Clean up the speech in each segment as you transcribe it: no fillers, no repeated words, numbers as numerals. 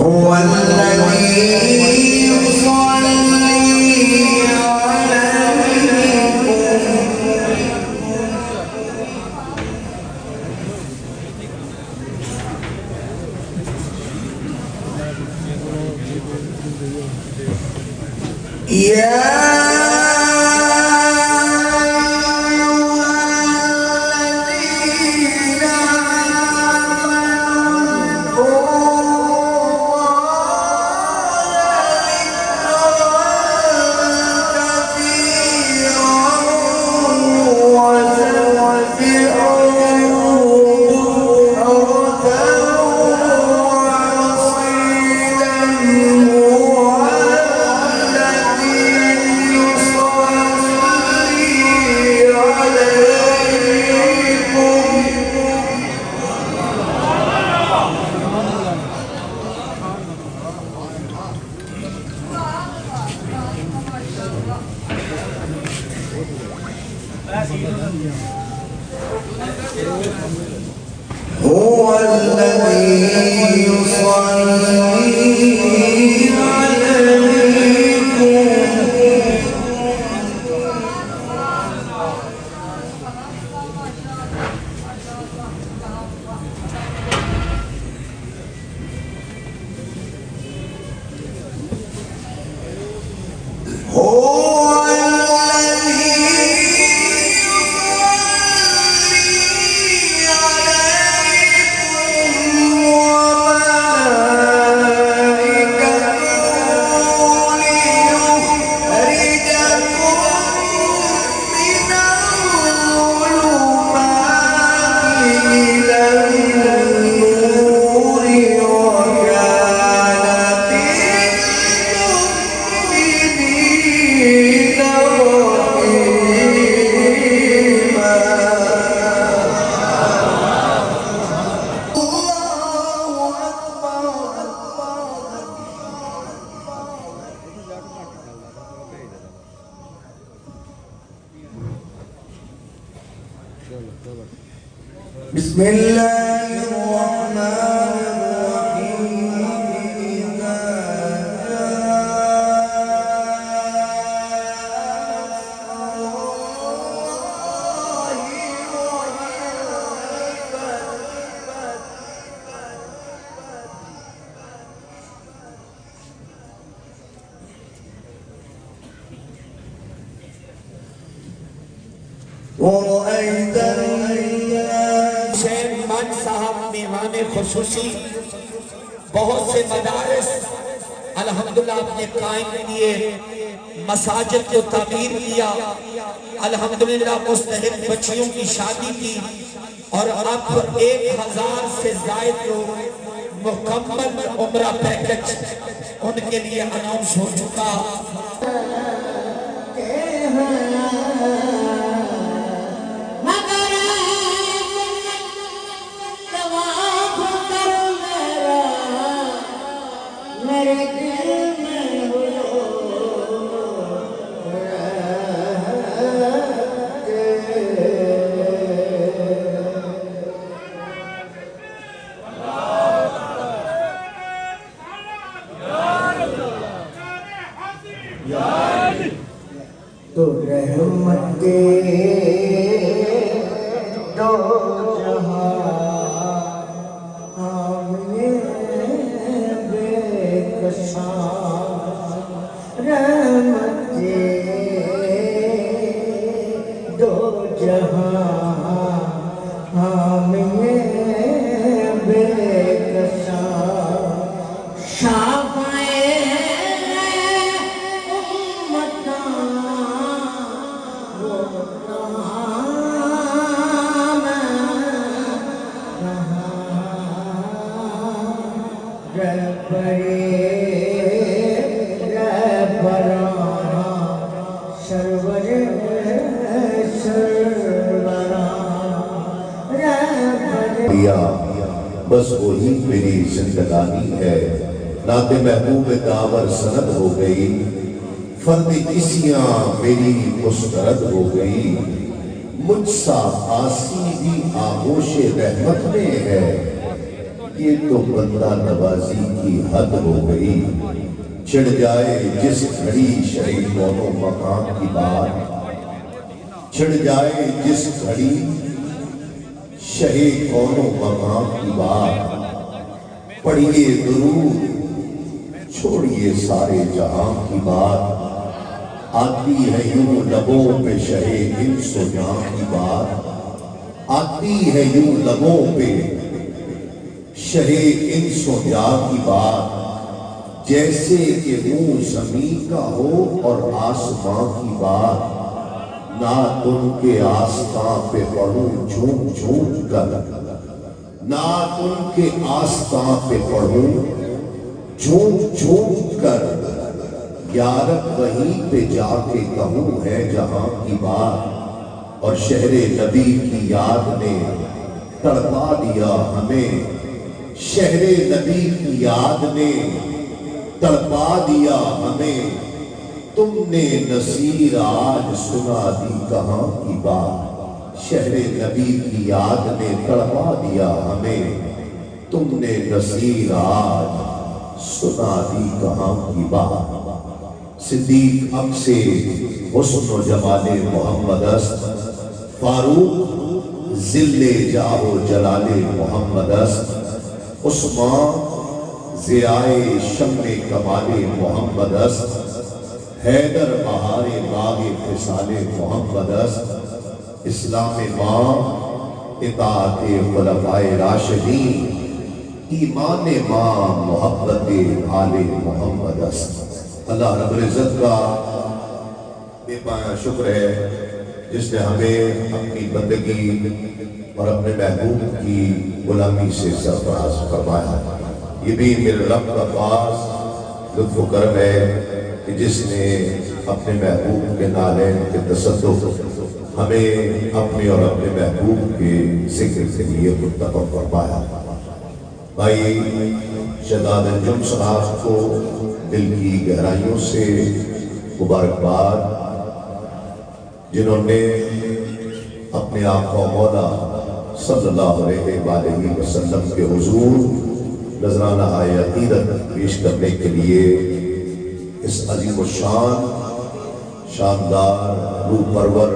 هو الذي يصلي عليكم يا هو الذي يصلي عليكم هو بسم الله الرحمن الرحيم إذا ورأيت صاحب میوان خصوصی بہت سے مدارس الحمدللہ اپنے قائم کیے، مساجد کو تعمیر کیا، الحمدللہ مستحق بچیوں کی شادی کی، اور اب 1000 سے زائد لوگ مکمل عمرہ پیکج ان کے لیے اناؤنس ہو چکا۔ تو رحمت کے دو جہاں آمنے بے کشاں، رحمت کے دو جہاں آمنے بے کشاں، بس وہی میری زندگانی ہے، نعت محبوب داور سند ہو گئی، فرد کسیاں میری مسترد ہو گئی، مجھ سا آسی بھی آغوش رحمت میں ہے، یہ تو بندہ نوازی کی حد ہو گئی، چڑھ جائے جس گھڑی شہی کونوں مقام کی بات، چڑھ جائے جس گھڑی شہی کونوں مقام کی بات، پڑھیے درود چھوڑیے سارے جہاں کی بات، آتی ہے یوں لبوں پہ شہے انس و جاں کی بات، آتی ہے یوں لبوں پہ شہے انس و جاں کی بات، جیسے کہ منہ زمین کا ہو اور آسماں کی بات، نعت ان کے آستان پہ پڑھوں جھوم جھوم کر، نعت ان کے آستان پہ پڑھوں جھوم جھوم کر، یا رب وہیں پہ جا کے کہوں ہے جہاں کی بات، اور شہر نبی کی یاد نے تڑپا دیا ہمیں، شہر نبی کی یاد نے تڑپا دیا ہمیں، تم نے نصیر آج سنا دی کہاں کی بات، شہر نبی کی یاد نے تڑپا دیا ہمیں، تم نے نصیر آج سنا دی کہاں کی بات۔ صدیق اب سے حسن و جمال محمد است، فاروق ذل جاہ و جلال محمد است، عثمان ضیائے شمع کمال محمد است، حیدر بہار باغ خصال محمد است، اسلام ماں اطاعت خلفائے راشدین، ایمان ماں محبت آل محمد است۔ اللہ رب العزت کا بے پایہ شکر ہے جس نے ہمیں اپنی بندگی اور اپنے محبوب کی غلامی سے سرفراز فرمایا۔ یہ بھی میرے رب کا خاص لطف و کرم ہے کہ جس نے اپنے محبوب کے نالین کے تصدق ہمیں اپنے اور اپنے محبوب کے ذکر کے لیے منتخب فرمایا۔ بھائی شہزاد انجم صاحب کو دل کی گہرائیوں سے مبارکباد، جنہوں نے اپنے آقا مولا صلی اللہ علیہ وآلہ وسلم کے حضور نذرانہ عقیدت پیش کرنے کے لیے اس عظیم و شاندار روح پرور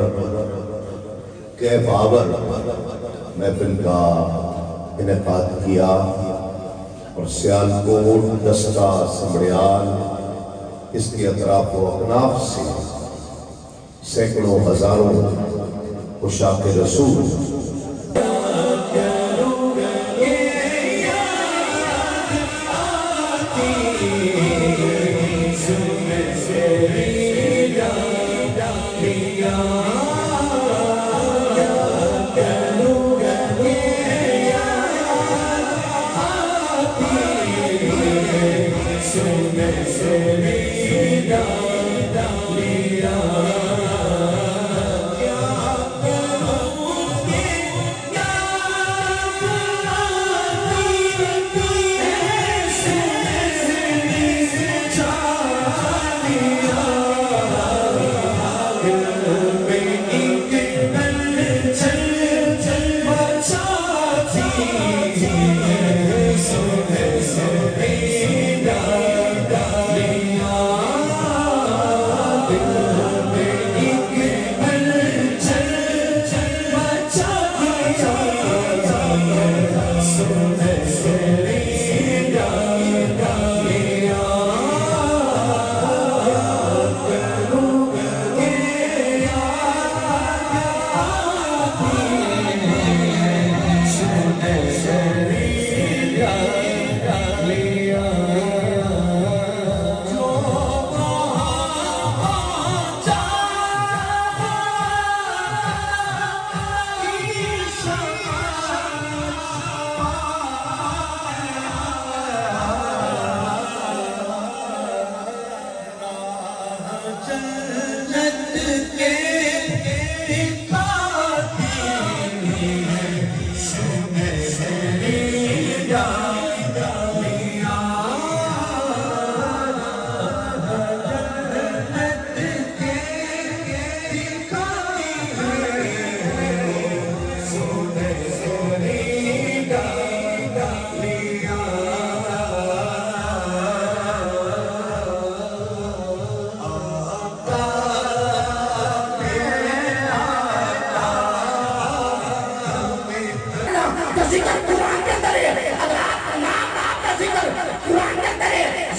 کیف آور محفل کا انعقاد کیا، اور سیالکوٹ، دستہ، سمڑیال، اس کے اطراف و اکناف سے سینکڑوں ہزاروں عشاق رسول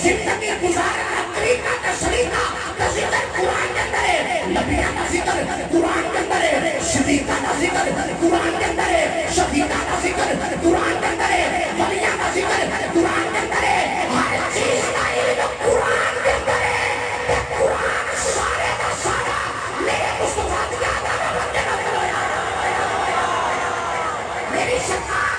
زندگی گزارنے کا طریقہ کا سلیقہ کا ذکر قرآن کے اندر ہے، نبیوں کا ذکر قرآن کے اندر ہے، صدیقہ کا ذکر قرآن کے اندر ہے، شہیدہ کا ذکر قرآن کے اندر ہے، ولیہ کا ذکر قرآن کے اندر ہے، ہر چیز کا علم قرآن کے اندر ہے۔ یہ قرآن سارے کا سارا میرے مصطفیٰ کی یاد آ رہا میری سرکار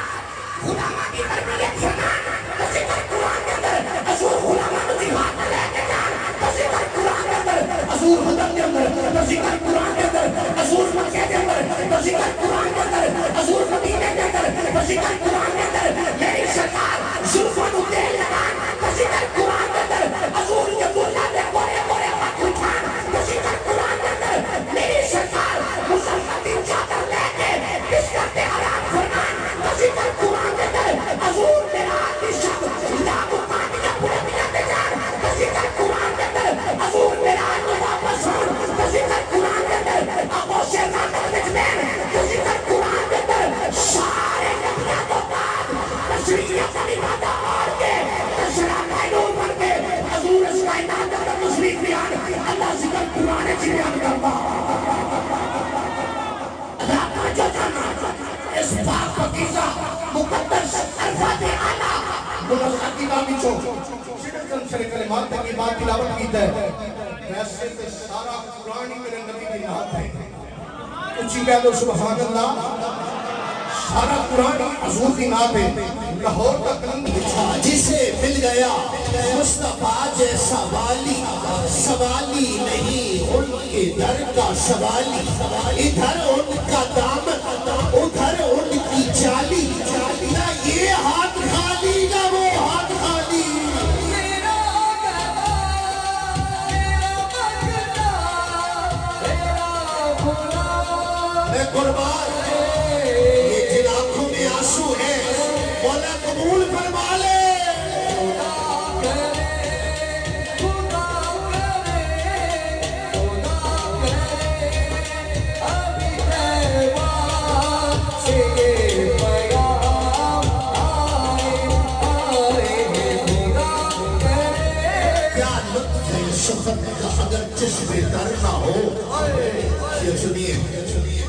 غلامہ کی تربیت فرمان تو ذکر قرآن کے اندر، حضور غلامہ کو جہاد میں لے کے جان تو ذکر قرآن کے اندر، حضور بدر کے اندر تو ذکر قرآن کے اندر، حضور مکہ کے اندر تو ذکر قرآن کے اندر، حضور مدینے کے اندر تو ذکر قرآن کے اندر، میری سرکار زلفوں کو تیل لگان تو ذکر قرآن کے اندر، حضور کے بولا دے بورے بورے وقت اٹھان تو ذکر قرآن کے اندر، میری سرکار مسلمتی چادر لے کے بستر پہ آرام فرمان تو ذکر قرآن کے اندر، حضور میرا آدمی شب لاکھوں پانیاں پورے میاں پہ جان تو ذکر قرآن کے اندر، حضور میرا آدمی واپس ہون تو ذکر قرآن کے اندر، ابو سے راتر مجمین تو ذکر قرآن کے اندر، سارے نبیوں کو بعد تشریح کلمات آڑ کے تشرا قائنون بن کے حضور اس کائنات کے اندر تشریف بیان اللہ ذکر قرآن چی بیان کرتا اللہ جو جانا اس پاک پکیزہ مقدس عرفات آلہ مناسبتی کا بیچو شدت سے کلمات تک کی بات تلاوت کیتا ہے ویسے تو سارا قرآن ہی میرے نبی کی نعت ہے اچھی کہہ دو سبحان اللہ سارا قرآن حضور کی نعت ہے لاہور کا کلندر جسے مل گیا مصطفیٰ جیسا والی سوالی نہیں ان کے در کا سوالی ادھر ان کا دامن ادھر ان کی چالی نہ یہ ہاتھ خالی نہ وہ ہاتھ خالی میں قربان یہ جن آنکھوں میں آنسو ہے مولا قبول فرما لے کیا لطف ہے شفق کا اگر چشم در نہ ہو یہ سنیے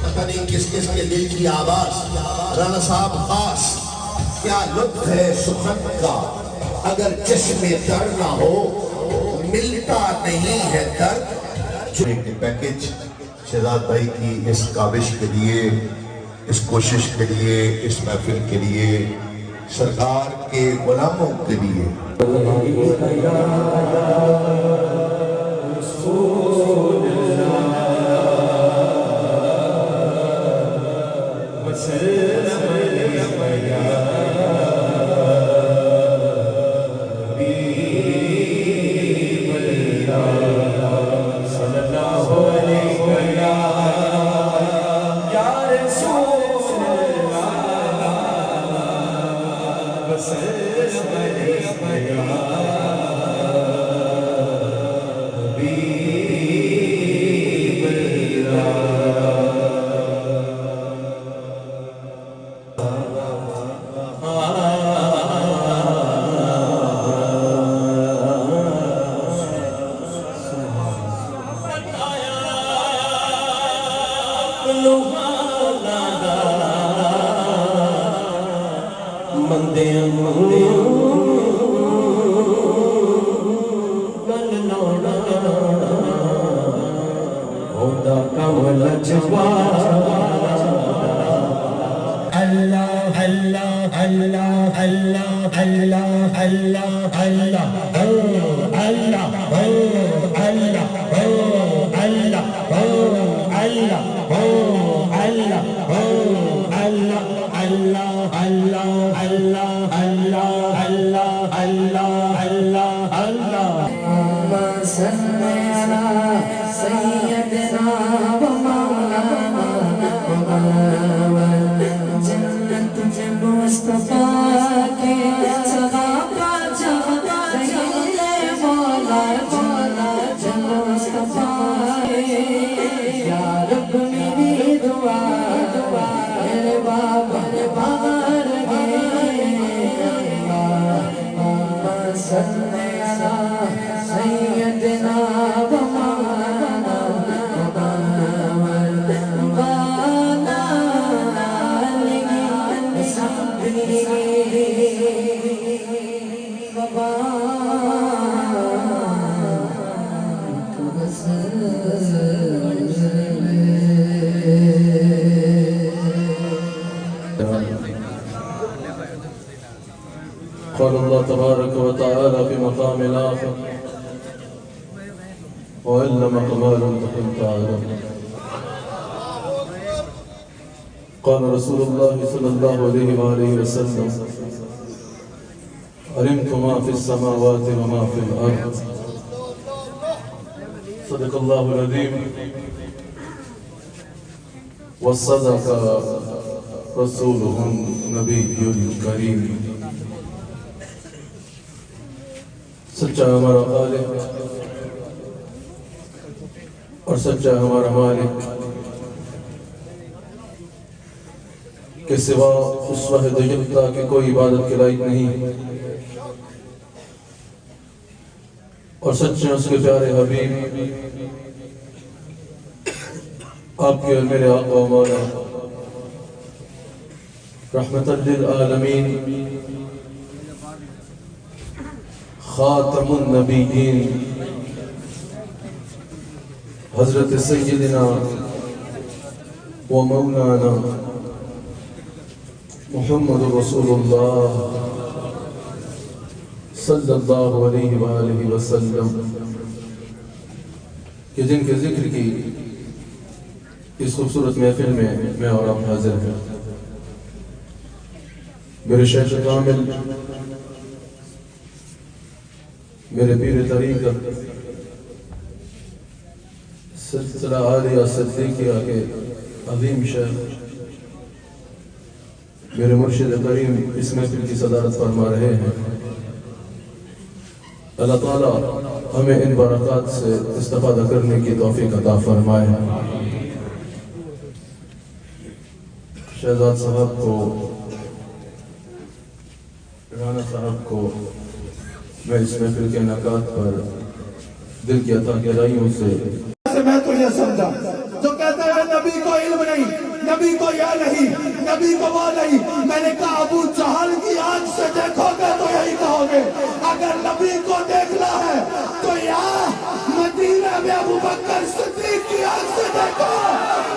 پتہ نہیں کس کس کے دل کی آواز رانا صاحب خاص کیا لطف ہے شفق کا اگر چشم در نہ ہو ملتا نہیں ہے درد پیکج شہزاد بھائی کی اس کاوش کے لیے اس کوشش کے لیے اس محفل کے لیے سرکار کے غلاموں کے لیے سن سیدنا و مولانا والا آلہ وصحبہ وبارک قال الله تبارك وتعالى في مقام الآخر وعلمك ما لم تكن تعلم. قال رسول الله صلى الله عليه وآله وسلم علمت ما في السماوات وما في الأرض. صدق الله العظيم وصدق رسوله النبي الكريم. سچا ہمارا خالق اور سچا ہمارا مالک کے سوا اس واحد یکتا کہ کوئی عبادت کے لائق نہیں، اور سچے اس کے پیارے حبیب آپ کے اور میرے آقا و مولا رحمت للعالمین خاتم النبیین حضرت سیدنا و مولانا محمد رسول اللہ صلی اللہ علیہ وآلہ وسلم کہ جن کے ذکر کی اس خوبصورت محفل میں میں اور آپ حاضر ہیں. میرے شیخ کامل، میرے پیر طریقت سلسلہ عالیہ صدیقیہ کے عظیم شیخ میرے مرشد کریم اس محفل کی صدارت فرما رہے ہیں. اللہ تعالیٰ ہمیں ان برکات سے استفادہ کرنے کی توفیق عطا فرمائے. شہزاد صاحب کو، رانا صاحب کو میں اس محفل کے انعقاد پر دل کی عطا گہرائیوں سے میں تجھے سمجھا جو کہتا ہے نبی کو علم نہیں، نبی کو یہ نہیں، نبی کو وہ نہیں. میں نے کہا ابو جہل کی آنکھ سے دیکھو گے تو یہی کہو گے. اگر نبی کو دیکھنا ہے تو یہاں مدینہ میں ابو بکر صدیق کی آنکھ سے دیکھو،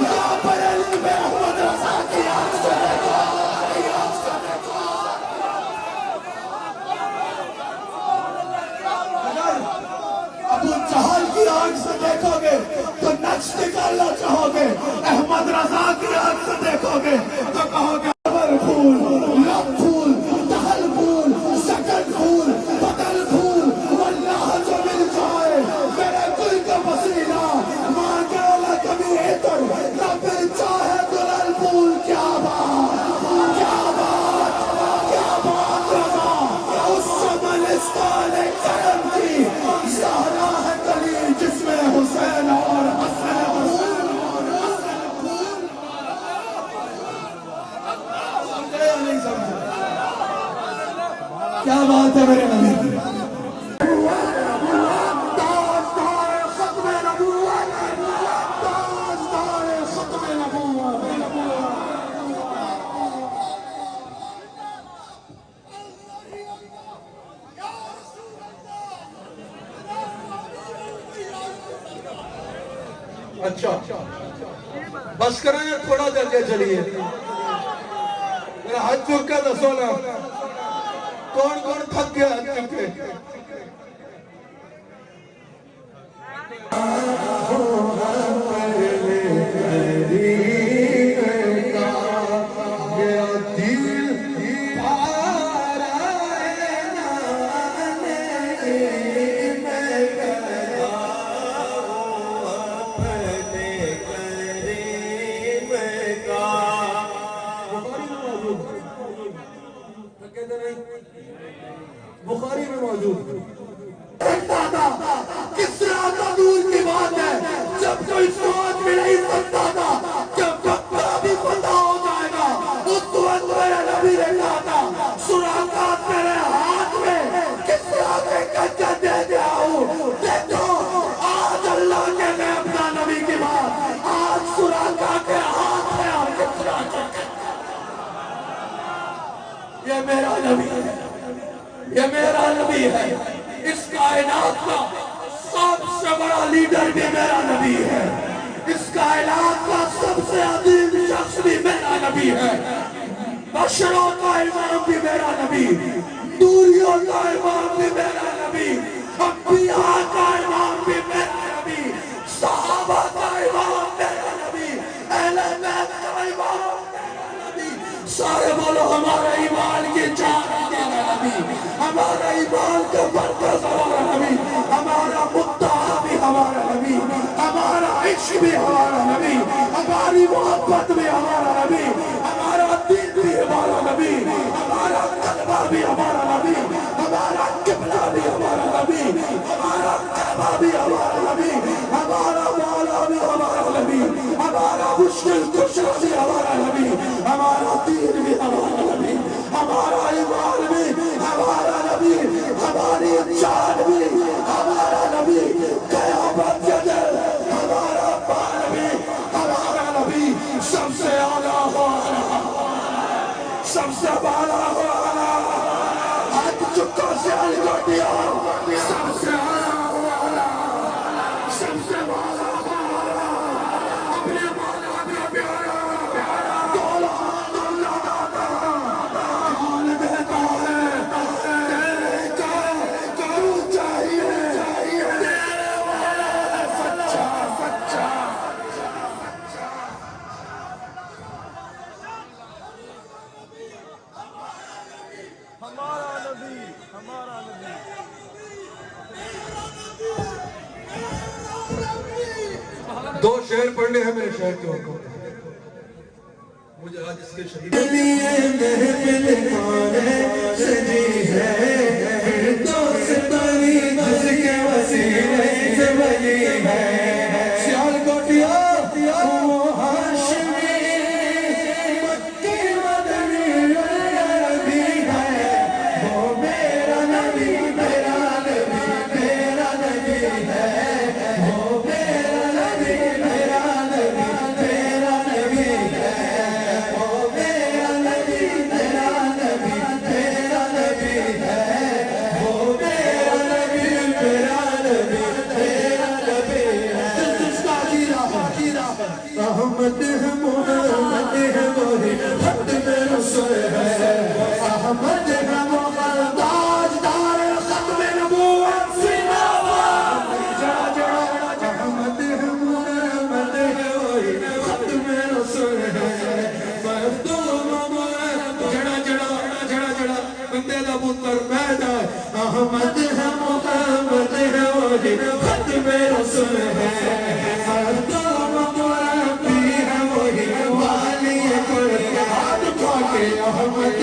یہاں پر علی میں احمد رضا کی آنکھ سے دیکھو. ابو جہل کی آنکھ سے دیکھو گے تو نقش نکالنا چاہو گے، احمد رضا کی آنکھ سے دیکھو گے تو کہو گے عمر پھول، لب پھول، دہل پھول، شکل پھول، بدل پھول. واللہ جو مل جائے میرے دل کا وسیلہ، مانگے والا کبھی عطر نہ مل چاہے دلال پھول. کیا بات، کیا بات، کیا بات رضا. اس شمالستان کرم کی زہرا ہے کلی جس میں حسین اور حسن سمجھے یا نہیں سمجھے؟ کیا بات ہے میرے نبی کی. اچھا بس کریں یا تھوڑا جلدی چلیے. میرا ہاتھ چوک کا دسو نا کون کون تھک گیا ہاتھ چوکے. بخاری میں موجود سکتا تھا. کس طرح کا دور کی بات ہے جب کوئی سوچ بھی نہیں سکتا تھا جب وقت بھی پتہ ہو جائے گا. اس وقت میرے نبی نے کہا تھا سراقات میرے ہاتھ میں کس طرح کے کچھ دے میرا نبی ہے. اس کائنات کا سب سے بڑا لیڈر بھی میرا نبی ہے. اس کائنات کا سب سے عظیم شخص بھی میرا نبی ہے. بشروں کا امام بھی میرا نبی, دوریوں کا امام بھی میرا نبی, انبیاء کا امام بھی میرا نبی, صحابہ کا امام میرا نبی, اہل بیت کا امام میرا نبی. سارے بولو ہمارا ایمان کی جان ہمارا نبی, ہمارا ایمان کا مرکز ہمارا نبی, ہمارا مدعا بھی ہمارا نبی, ہمارا عشق بھی ہمارا نبی, ہماری محبت بھی ہمارا نبی, ہمارا دین بھی ہمارا نبی, ہمارا کلمہ بھی ہمارا نبی, ہمارا قبلہ بھی ہمارا نبی, ہمارا کعبہ بھی ہمارا نبی, ہمارا مولا بھی ہمارا نبی, ہمارا مشکل کشا بھی ہمارا نبی, ہمارا دین بھی ہمارا نبی, ہمارا ایمان بھی ہمارا نبی, ہماری جان بھی ہمارا نبی, قیامت کے دن ہمارا بال بھی ہمارا نبی. سب سے اعلیٰ ہو سب سے بالا ہو ہاتھ چکا سے الگوٹیا, سب سے اعلیٰ ہو سب سے بالا ہو اپنے مولا کا پیارا دولا دولا دادا کون دیتا ہے تیرے کو چاہیے تیرے والا سچا سچا. دو شعر پڑھنے ہیں میرے شہر کے اوپر. مجھے آج اس کے شہید سیال کوٹیا وہ ہاشمی مکی مدنی نبی ہے, وہ میرا نبی میرا نبی میرا نبی ہے, وہ میرا نبی میرا نبی میرا نبی ہے, وہ میرا نبی میرا نبی میرا نبی ہے, وہ میرا نبی میرا نبی میرا نبی ہے. جس کا گیرا احمد ہے محمد ہے وہی خط میں رسول ہے, احمد ہے محمد تاجدار ختم نبوت سینا احمد ہے محمد ہے وہی خط میں رسول ہے. جڑا جڑا جڑا جڑا بندے دا پتر پیدا ہے, احمد ہے محمد ہے وہی خط میں رسول ہے. احمد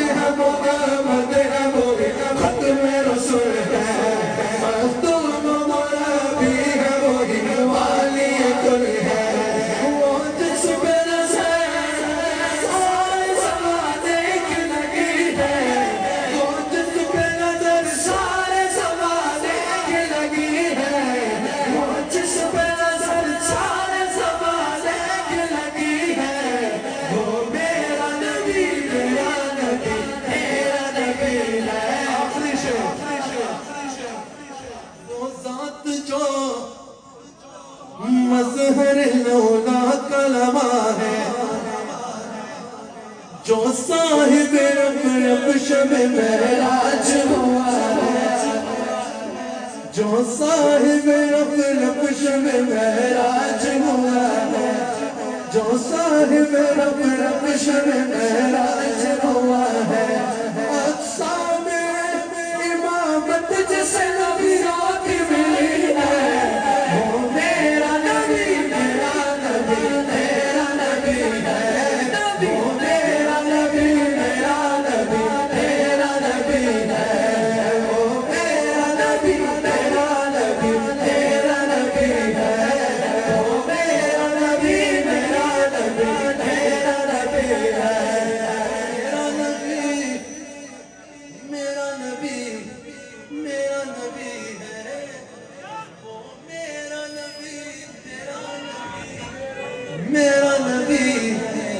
ہے محمد ہے وہی خط میں رسول ہے, مخدوم مربی ہے وہی والی کل ہے, وہ جس پہ نظر سارے زمانے کی لگی ہے, وہ جس پہ نظر سارے زمانے کی لگی ہے, وہ جس پہ نظر سارے زمانے کی لگی ہے, وہ میرا نبی میرا نبی میرا نبی ہے. آخری شعر, وہ ذات جو مظہر لولا کلمہ ہے, جو صاحب رب شب معراج ہوا ہے, جو صاحب رب شب معراج ہوا ہے, جو صاحب رب شب معراج ہوا ہے. اقصا میں امامت جسے نبیوں کی ملی ہے, وہ میرا نبی میرا نبی میرا نبی ہے, وہ میرا نبی میرا نبی میرا نبی ہے, وہ میرا نبی میرا نبی میرا نبی ہے, وہ میرا نبی میرا نبی میرا نبی ہے. میرا نبی میرا نبی ہے, وہ میرا نبی میرا نبی ہے.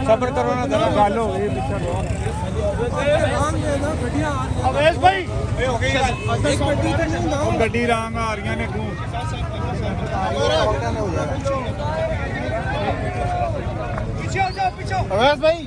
ਸਬਰ ਕਰੋ ਨਾ ਜਰਾ ਗੱਲ ਹੋ ਗਈ ਪਿੱਛੇ ਅਵੇਸ਼ ਭਾਈ ਇਹ ਹੋ ਗਈ ਗੱਲ ਗੱਡੀ ਰਾਂਗ ਆ ਰਹੀਆਂ ਨੇ ਤੂੰ ਪਿੱਛੇ ਹੋ ਜਾਓ ਪਿੱਛੇ ਅਵੇਸ਼ ਭਾਈ